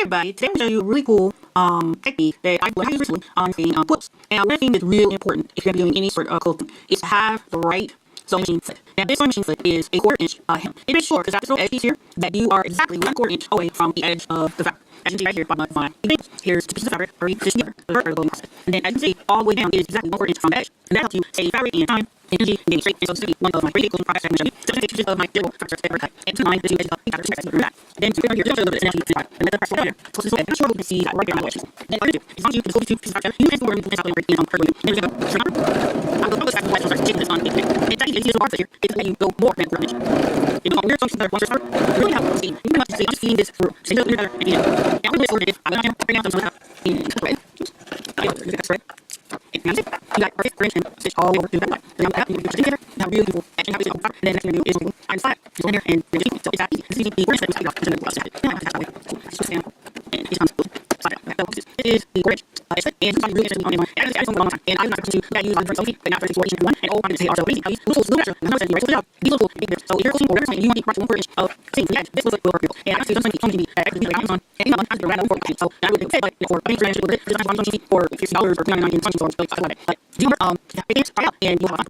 everybody, today I'm going to show you a really cool technique that I used recently on creating quilts. Now, one thing that's really important if you're doing any sort of quilting is to have the right sewing machine foot. Now, this sewing machine foot is a 1/4 inch hem. It is short because after this little edge piece here, that you are exactly 1/4 inch away from the edge of the fabric. As you can see right here, bottom of my fingers, here's 2 pieces of fabric, or just together, the vertical going process. And then as you can see, all the way down is exactly 1/4 inch from the edge. And that helps you save fabric and time and energy and getting straight. And so this is one of my great quilting projects I'm going to show you. So I'm going to take 2 pieces of my general fabric strip cut and 2 lines that you edge up, each other, and then we're going to do a little bit, and then you can see and then the press here. So this is what I'm not sure we can see that right there on the edge. Then what I'm going to do is as long as you just go 2 pieces of fabric, you can store and out and break in on per glue. And then we're going to go straight over. I'm going to go back to the white and start taking this on. It's actually the easiest part here is that you go more than 1/4 inch. If you go weird functions that are once you're you really have to see. You pretty much see, I'm just feeding this through. So you better and now I'm going to sort it. I'm going to bring out some of that in the way. That's right. And that's it. You got perfect fringe and stitch all over to the back. So now that you put it together, now really beautiful action happens on the top. And then next thing you do is we'll go flat. Just go in there and we're going to so it's that easy. This is the 1/4 inch that we started off. And then we'll set it. Now that's that way. So I just stand and it comes slide out. So it is the 1/4 inch. It's fit and it's really interesting on anyone. And I just don't time. And I'm not going to that use on different feet, but not for each one. And all I'm going to say are so easy. How these little extra. I'm not saying right. So these little big bits. So if you're closing or whatever, you want to get 1/4 inch of things. Yeah, this looks like will work people. And I see something to be actually like Amazon. And Amazon has to random for so I would say like for I think for $50 or $99 in some stores, like $50 or $99 in some stores, like something like that. But do you work it is try out and you'll have fun.